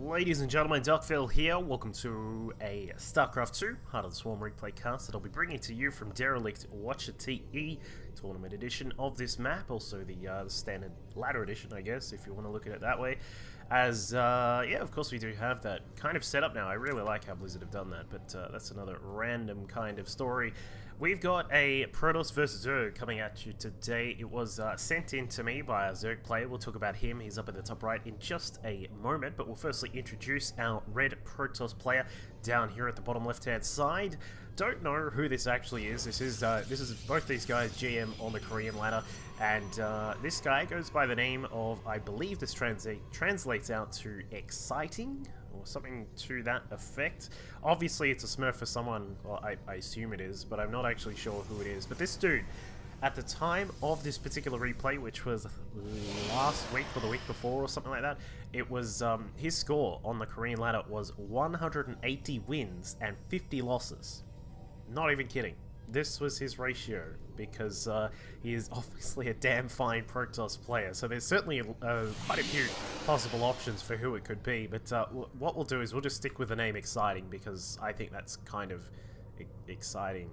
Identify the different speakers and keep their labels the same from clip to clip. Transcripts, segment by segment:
Speaker 1: Ladies and gentlemen, Duckville here. Welcome to a StarCraft 2 Heart of the Swarm replay cast that I'll be bringing to you from Derelict Watcher TE Tournament Edition of this map. Also the standard ladder edition, I guess, if you want to look at it that way. As, yeah, of course we do have that kind of setup now. I really like how Blizzard have done that, but that's another random kind of story. We've got a Protoss vs Zerg coming at you today. It was sent in to me by a Zerg player. We'll talk about him. He's up at the top right in just a moment, but we'll firstly introduce our red Protoss player down here at the bottom left-hand side. Don't know who this actually is. This is both these guys GM on the Korean ladder, and this guy goes by the name of, I believe this translates out to exciting, or something to that effect. Obviously it's a smurf for someone, well, I assume it is, but I'm not actually sure who it is. But this dude, at the time of this particular replay, which was last week or the week before or something like that, it was, his score on the Korean ladder was 180 wins and 50 losses. Not even kidding. This was his ratio, because he is obviously a damn fine Protoss player, so there's certainly quite a few possible options for who it could be, but what we'll do is we'll just stick with the name Exciting, because I think that's kind of exciting.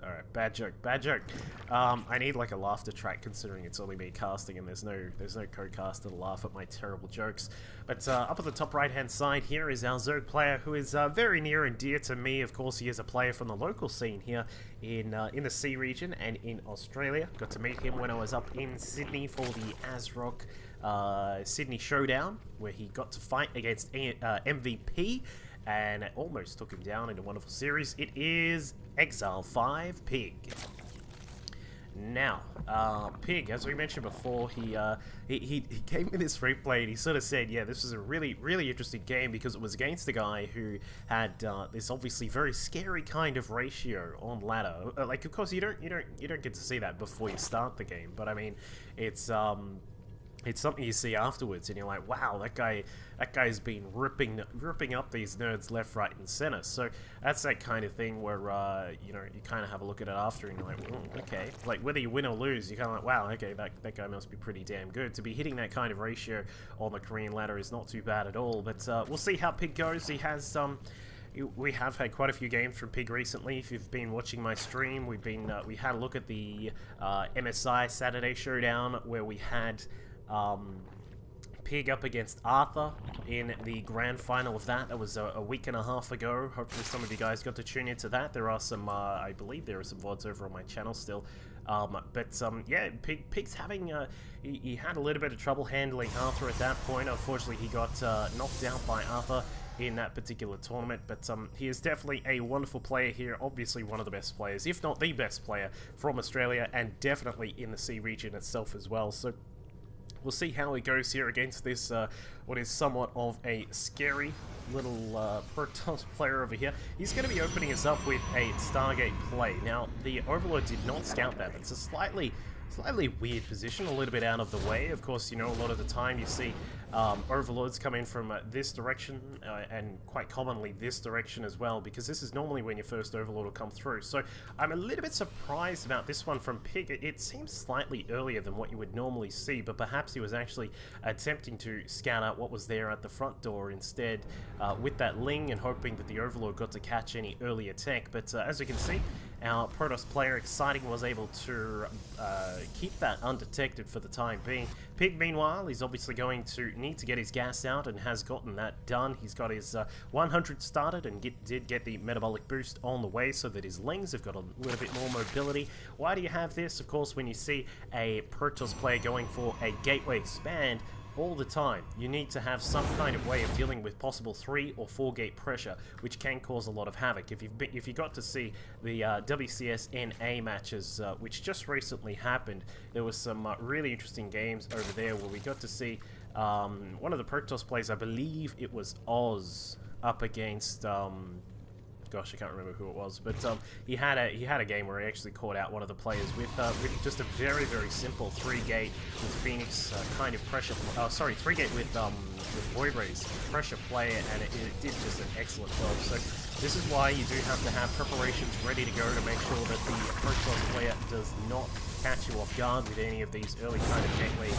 Speaker 1: Alright, bad joke, bad joke. I need like a laughter track, considering it's only me casting and there's no co-caster to laugh at my terrible jokes. But up at the top right hand side here is our Zerg player, who is very near and dear to me. Of course, he is a player from the local scene here in the C region and in Australia. Got to meet him when I was up in Sydney for the ASRock Sydney Showdown, where he got to fight against MVP, and it almost took him down in a wonderful series. It is Exile5 PiG. Now, PiG, as we mentioned before, he came in this replay and he sort of said, yeah, this was a really interesting game because it was against a guy who had this obviously very scary kind of ratio on ladder. Like, of course, you don't get to see that before you start the game, but I mean, it's something you see afterwards, and you're like, wow, that guy's been ripping up these nerds left, right, and center. So that's that kind of thing where you know, you kind of have a look at it after, and you're like, okay, like whether you win or lose, you're kind of like, wow, okay, that guy must be pretty damn good. To be hitting that kind of ratio on the Korean ladder is not too bad at all. But we'll see how PiG goes. He has we have had quite a few games from PiG recently. If you've been watching my stream, we had a look at the MSI Saturday Showdown, where we had PiG up against Arthur in the grand final of that. That was a week and a half ago. Hopefully some of you guys got to tune into that. There are some, I believe there are some VODs over on my channel still. Yeah, PiG's having, he had a little bit of trouble handling Arthur at that point. Unfortunately, he got knocked out by Arthur in that particular tournament, but he is definitely a wonderful player here, obviously one of the best players, if not the best player from Australia, and definitely in the C region itself as well. So we'll see how he goes here against this, what is somewhat of a scary little Protoss player over here. He's going to be opening us up with a Stargate play. Now, the Overlord did not scout that. It's a slightly weird position, a little bit out of the way. Of course, you know, a lot of the time you see Overlords come in from this direction, and quite commonly this direction as well, because this is normally when your first Overlord will come through. So I'm a little bit surprised about this one from PiG. It seems slightly earlier than what you would normally see, but perhaps he was actually attempting to scout out what was there at the front door instead with that Ling, and hoping that the Overlord got to catch any early attack. But as you can see, our Protoss player Exciting was able to keep that undetected for the time being. PiG, meanwhile, is obviously going to need to get his gas out, and has gotten that done. He's got his 100 started, and did get the metabolic boost on the way, so that his Lings have got a little bit more mobility. Why do you have this? Of course, when you see a Protoss player going for a gateway expand all the time, you need to have some kind of way of dealing with possible 3 or 4 gate pressure, which can cause a lot of havoc. If you got to see the WCS NA matches, which just recently happened, there was some really interesting games over there where we got to see one of the Protoss players, I believe it was Oz, up against gosh, I can't remember who it was, but he had a game where he actually caught out one of the players with just a very simple 3-gate with Phoenix kind of pressure. Sorry, 3-gate with with Void Rays pressure play, and it did just an excellent job. So this is why you do have to have preparations ready to go to make sure that the Protoss player does not catch you off guard with any of these early kind of gateway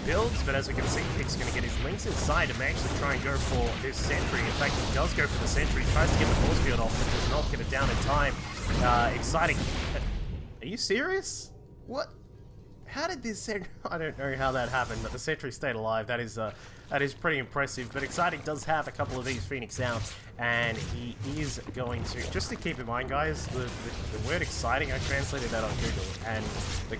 Speaker 1: builds. But as we can see, Pig's going to get his links inside and may actually try and go for this sentry. In fact, he does go for the sentry, tries to get the force field off, but does not get it down in time. Exciting. Are you serious? What? How did this sentry... I don't know how that happened, but the sentry stayed alive. That is pretty impressive. But Exciting does have a couple of these Phoenix out, and he is going to... Just to keep in mind, guys, the word exciting, I translated that on Google, and the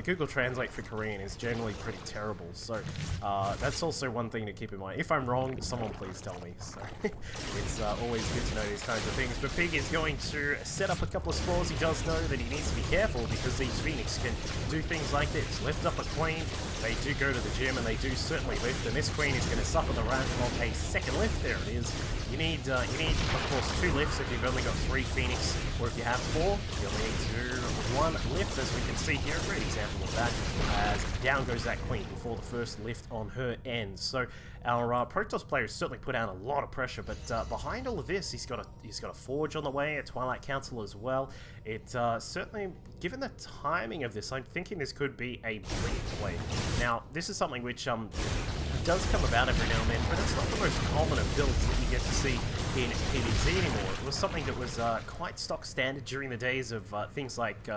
Speaker 1: Google Translate for Korean is generally pretty terrible. So that's also one thing to keep in mind. If I'm wrong, someone please tell me. So it's always good to know these kinds of things. But Pig is going to set up a couple of spores. He does know that he needs to be careful because these Phoenix can do things like this. Lift up a queen, they do go to the gym, and they do certainly lift, and this queen is going to suffer the wrath of a second lift. There it is. You need, of course, 2 lifts if you've only got 3 Phoenix, or if you have 4, you'll need 1 lift, as we can see here. A great example of that, as down goes that queen before the first lift on her end. So our Protoss players certainly put out a lot of pressure, but behind all of this, he's got a Forge on the way, a Twilight Council as well. It certainly, given the timing of this, I'm thinking this could be a blink play. Now, this is something which does come about every now and then, but it's not the most common of builds that you get to see in PvZ anymore. It was something that was quite stock standard during the days of things like,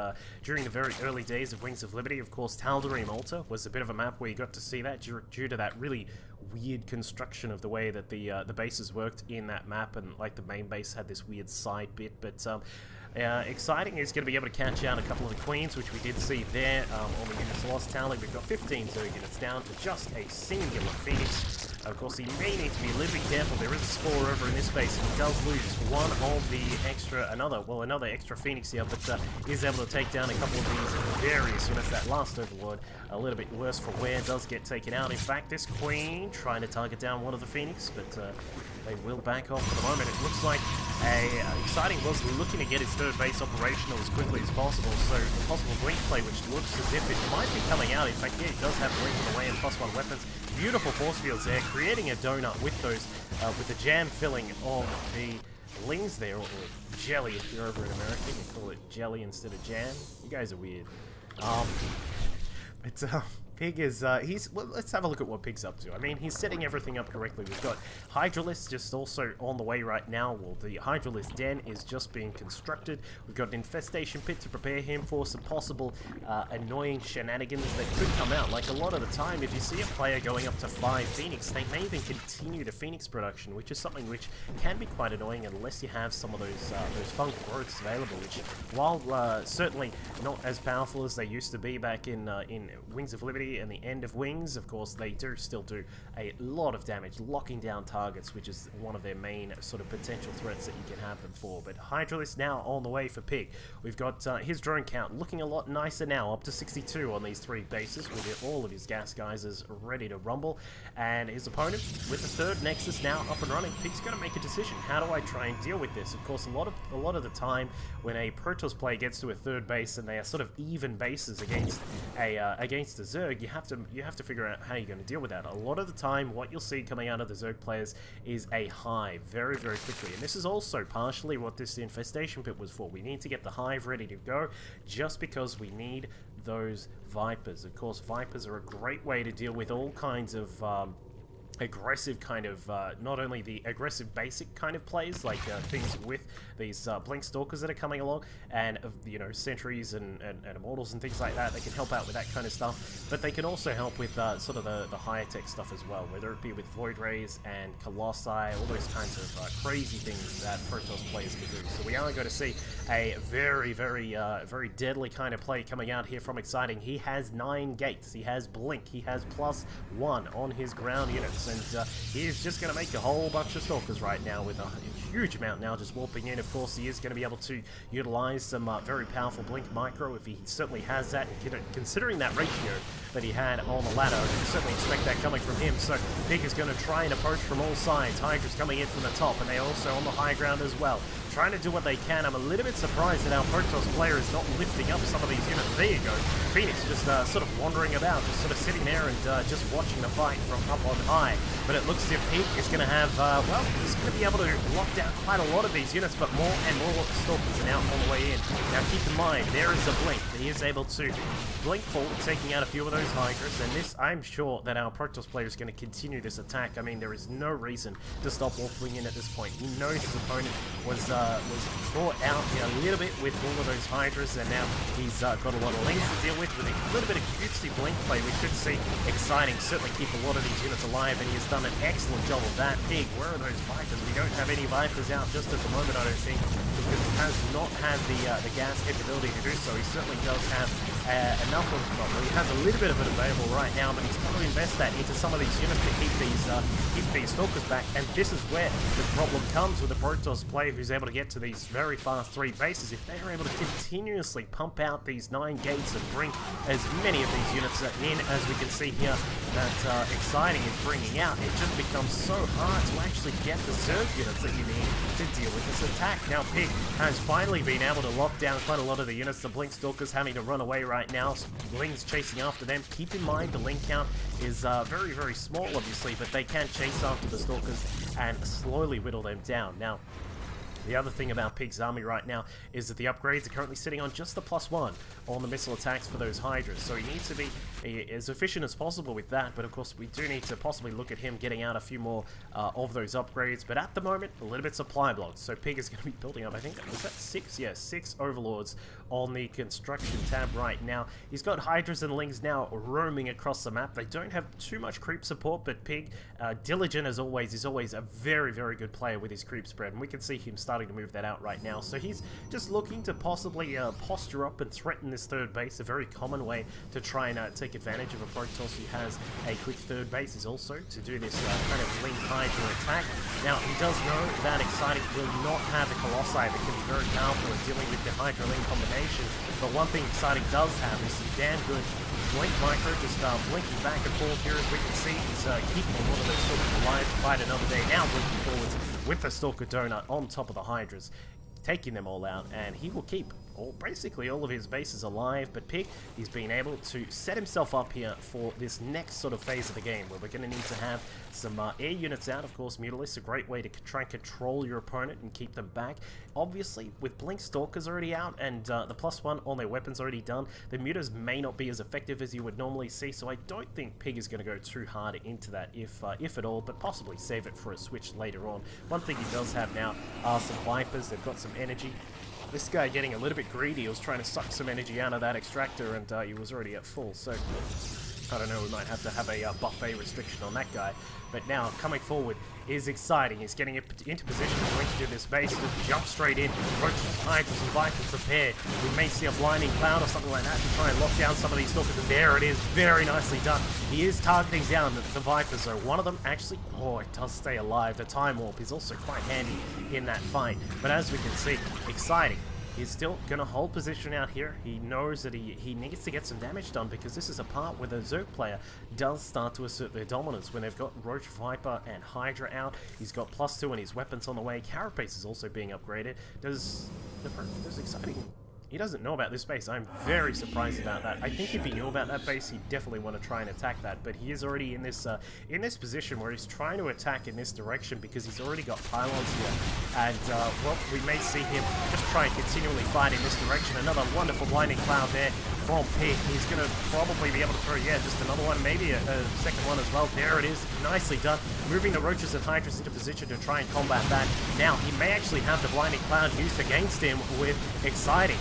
Speaker 1: during the very early days of Wings of Liberty. Of course, Tal'Darim Altar was a bit of a map where you got to see that due to that really weird construction of the way that the bases worked in that map, and like the main base had this weird side bit. But Exciting is going to be able to catch out a couple of the queens, which we did see there on the units lost tally. We've got 15 Zerg units down to just a singular Phoenix. Of course, he may need to be a little bit careful. There is a spore over in this base, and he does lose one of the another extra Phoenix here, but is able to take down a couple of these various units. That last Overlord, a little bit worse for wear, does get taken out. In fact, this queen trying to target down one of the Phoenix, but they will back off for the moment. It looks like Exciting was looking to get his third base operational as quickly as possible, so a possible blink play, which looks as if it might be coming out. In fact, yeah, he does have blink on the way and +1 weapons. Beautiful force fields there, creating a donut with those, with the jam filling of the lings there, or jelly if you're over in America. You call it jelly instead of jam. You guys are weird. Pig is, well, let's have a look at what Pig's up to. I mean, he's setting everything up correctly. We've got Hydralisk just also on the way right now. Well, the Hydralisk den is just being constructed. We've got an infestation pit to prepare him for some possible annoying shenanigans that could come out. Like a lot of the time, if you see a player going up to 5 Phoenix, they may even continue the Phoenix production, which is something which can be quite annoying unless you have some of those fungal growths available, which, while certainly not as powerful as they used to be back in Wings of Liberty and the end of Wings, of course, they do still do a lot of damage, locking down targets, which is one of their main sort of potential threats that you can have them for. But Hydralisk now on the way for Pig. We've got his drone count looking a lot nicer now, up to 62 on these 3 bases, with all of his gas geysers ready to rumble. And his opponent, with the 3rd Nexus now up and running, Pig's going to make a decision. How do I try and deal with this? Of course, a lot of the time when a Protoss player gets to a 3rd base and they are sort of even bases against a Zerg, you have to figure out how you're going to deal with that. A lot of the time, what you'll see coming out of the Zerg players is a hive very, very quickly. And this is also partially what this infestation pit was for. We need to get the hive ready to go, just because we need those Vipers. Of course, Vipers are a great way to deal with all kinds of aggressive kind of, not only the aggressive basic kind of plays, like things with these Blink Stalkers that are coming along, and you know, Sentries and Immortals and things like that. They can help out with that kind of stuff, but they can also help with sort of the higher tech stuff as well, whether it be with Void Rays and Colossi, all those kinds of crazy things that Protoss players can do. So we are going to see a very, very, very deadly kind of play coming out here from Exciting. He has 9 gates, he has Blink, he has +1 on his ground units, and he is just going to make a whole bunch of Stalkers right now with a huge amount now just warping in. Of course, he is going to be able to utilize some very powerful blink micro if he certainly has that. Considering that ratio that he had on the ladder, I can certainly expect that coming from him. So PiG is going to try and approach from all sides. Hydra's coming in from the top, and they're also on the high ground as well, trying to do what they can. I'm a little bit surprised that our Protoss player is not lifting up some of these units. There you go. Phoenix just sort of wandering about, just sort of sitting there and just watching the fight from up on high. But it looks as if PiG is going to have, well, he's going to be able to lock down quite a lot of these units, but more and more Stalkers are now on the way in. Now keep in mind, there is a blink. He is able to blink forward, taking out a few of those Hydras, and this, I'm sure that our Protoss player is going to continue this attack. I mean, there is no reason to stop warping in at this point. He knows his opponent was thought out a little bit with all of those Hydras, and now he's got a lot of lanes to deal with a little bit of cutesy blink play. We should see exciting, certainly keep a lot of these units alive, and he has done an excellent job of that. PiG, where are those Vipers? We don't have any Vipers out just at the moment, I don't think, because he has not had the gas capability to do so. He certainly does have enough of, well, he has a little bit of it available right now, but he's got to invest that into some of these units to keep these Stalkers back, and this is where the problem comes with the Protoss player who's able to get to these very fast 3 bases. If they are able to continuously pump out these 9 gates and bring as many of these units in as we can see here that Exciting is bringing out, it just becomes so hard to actually get the surge units that you need to deal with this attack. Now PiG has finally been able to lock down quite a lot of the units. The Blink Stalkers having to run away right now. Ling's chasing after them. Keep in mind the Ling count is very, very small obviously, but they can chase after the Stalkers and slowly whittle them down. Now, the other thing about PiG's army right now is that the upgrades are currently sitting on just the +1 on the missile attacks for those Hydras, so he needs to be as efficient as possible with that, but of course we do need to possibly look at him getting out a few more of those upgrades, but at the moment, a little bit supply blocked, so PiG is going to be building up, I think, was that 6? Yeah, 6 Overlords on the construction tab right now. He's got Hydras and Lings now roaming across the map. They don't have too much creep support, but PiG, diligent as always, is always a very, very good player with his creep spread, and we can see him starting to move that out right now. So he's just looking to possibly posture up and threaten this third base. A very common way to try and take advantage of a Protoss who has a quick third base is also to do this kind of Link Hydra attack. Now he does know that Exciting will not have the Colossi that can be very powerful in dealing with the Hydra Link combination, but one thing Exciting does have is some damn good Blink Micro, just blinking back and forth here as we can see. He's keeping a lot of those Stalkers alive to fight another day. Now blinking forwards with the Stalker Donut on top of the Hydras, taking them all out, and he will keep basically all of his bases alive. But PiG, he's been able to set himself up here for this next sort of phase of the game, where we're going to need to have some air units out. Of course, Mutalisks, a great way to try and control your opponent and keep them back. Obviously, with Blink Stalkers already out and the +1 on their weapons already done, the Mutas may not be as effective as you would normally see, so I don't think PiG is going to go too hard into that, if at all, but possibly save it for a switch later on. One thing he does have now are some Vipers. They've got some energy. This guy getting a little bit greedy. He was trying to suck some energy out of that extractor, and he was already at full, so I don't know, we might have to have a buffet restriction on that guy. But now, coming forward is Exciting. He's getting into position, going to do this base, just jump straight in. Roaches, Hydras, and Vipers prepared. We may see a blinding cloud or something like that to try and lock down some of these Stalkers, and there it is, very nicely done. He is targeting down the Vipers, so one of them actually, oh, it does stay alive. The Time Warp is also quite handy in that fight. But as we can see, Exciting, he's still going to hold position out here. He knows that he needs to get some damage done, because this is a part where the Zerg player does start to assert their dominance. When they've got Roach, Viper, and Hydra out, he's got +2 and his weapons on the way. Carapace is also being upgraded. Does Exciting... He doesn't know about this base. I'm very surprised about that. I think if he knew about that base, he'd definitely want to try and attack that. But he is already in this position where he's trying to attack in this direction, because he's already got pylons here. And, well, we may see him just try and continually fight in this direction. Another wonderful blinding cloud there from PiG. He's going to probably be able to throw, yeah, just another one, maybe a second one as well. There it is. Nicely done. Moving the Roaches and Hydras into position to try and combat that. Now, he may actually have the blinding cloud used against him with Exciting.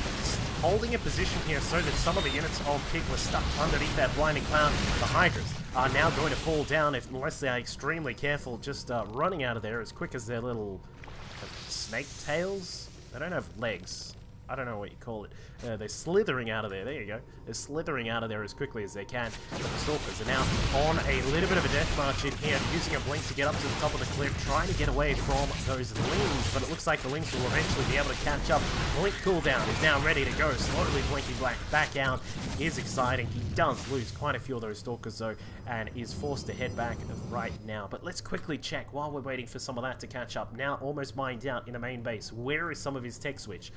Speaker 1: Holding a position here so that some of the units of PiG were stuck underneath that blinding cloud. The Hydras are now going to fall down unless they are extremely careful, just running out of there as quick as their little snake tails. They don't have legs. I don't know what you call it. They're slithering out of there. There you go. They're slithering out of there as quickly as they can. But the Stalkers are now on a little bit of a death march in here, using a blink to get up to the top of the cliff, trying to get away from those Lings, but it looks like the Lings will eventually be able to catch up. Blink cooldown is now ready to go, slowly blinking back out. Is exciting. He does lose quite a few of those Stalkers though, and is forced to head back right now. But let's quickly check while we're waiting for some of that to catch up. Now almost mined out in the main base. Where is some of his tech switch?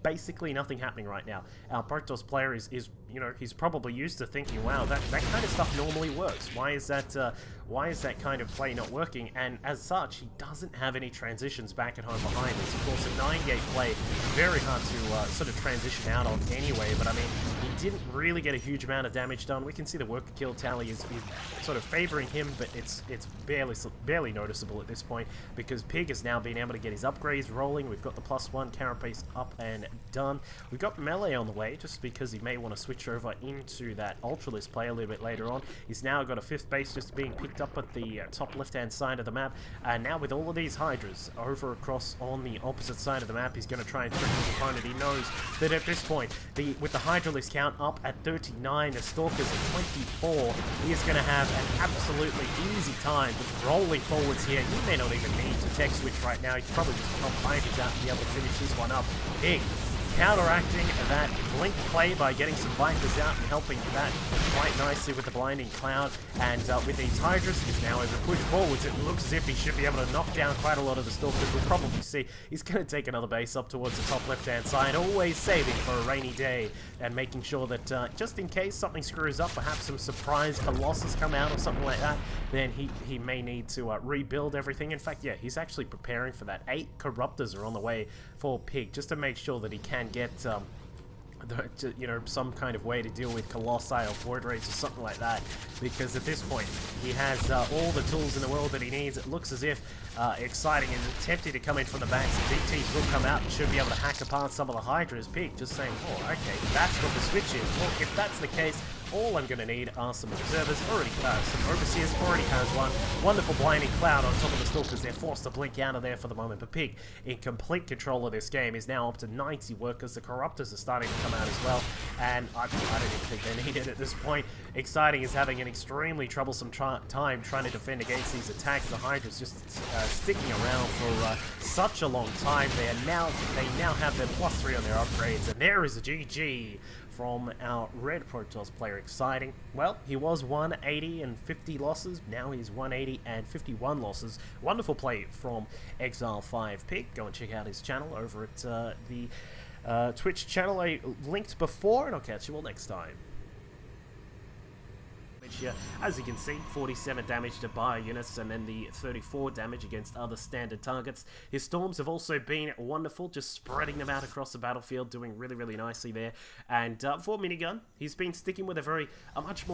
Speaker 1: Basically nothing happening right now. Our Protoss player is you know, he's probably used to thinking, wow, that kind of stuff normally works. Why is that kind of play not working? And as such, he doesn't have any transitions back at home behind this. Of course, a 9-gate play, very hard to sort of transition out of anyway, but I mean, he didn't really get a huge amount of damage done. We can see the worker kill tally is sort of favoring him, but it's barely noticeable at this point, because Pig has now been able to get his upgrades rolling. We've got the +1 carapace up and done. We've got melee on the way, just because he may want to switch over into that Ultralist play a little bit later on. He's now got a 5th base just being picked up at the top left-hand side of the map, and now with all of these Hydras over across on the opposite side of the map, he's going to try and trick his opponent. He knows that at this point, with the Hydralist count up at 39, the Stalkers at 24, he is going to have an absolutely easy time just rolling forwards here. He may not even need to tech switch right now. He's probably just pump Hydras out and be able to finish this one up. Pig counteracting that blink play by getting some Vipers out and helping that quite nicely with the blinding cloud, and with these Hydras, he's now able to push forwards. It looks as if he should be able to knock down quite a lot of the Stalkers. We'll probably see he's going to take another base up towards the top left-hand side, always saving for a rainy day and making sure that just in case something screws up, perhaps some surprise Colossus come out or something like that, then he may need to rebuild everything. In fact, yeah, he's actually preparing for that. 8 Corruptors are on the way for Pig, just to make sure that he can get you know, some kind of way to deal with Colossi or Void Raids or something like that, because at this point he has all the tools in the world that he needs. It looks as if Exciting is attempting to come in from the back, so DTs will come out and should be able to hack apart some of the Hydras. Pig just saying, oh, okay, that's what the switch is. Well, if that's the case, all I'm going to need are some observers. Some overseers, already has one. Wonderful blinding cloud on top of the Stalkers. They're forced to blink out of there for the moment. But Pig, in complete control of this game, is now up to 90 workers. The Corruptors are starting to come out as well, and I don't even think they need it at this point. Exciting is having an extremely troublesome time trying to defend against these attacks. The Hydra's just sticking around for such a long time. They now have their +3 on their upgrades, and there is a GG from our red Protoss player. Exciting. Well, he was 180 and 50 losses. Now he's 180 and 51 losses. Wonderful play from Exile5 Pig. Go and check out his channel over at the Twitch channel I linked before, and I'll catch you all next time. Here, as you can see, 47 damage to bio units and then the 34 damage against other standard targets. His storms have also been wonderful, just spreading them out across the battlefield, doing really, really nicely there. And for minigun, he's been sticking with a much more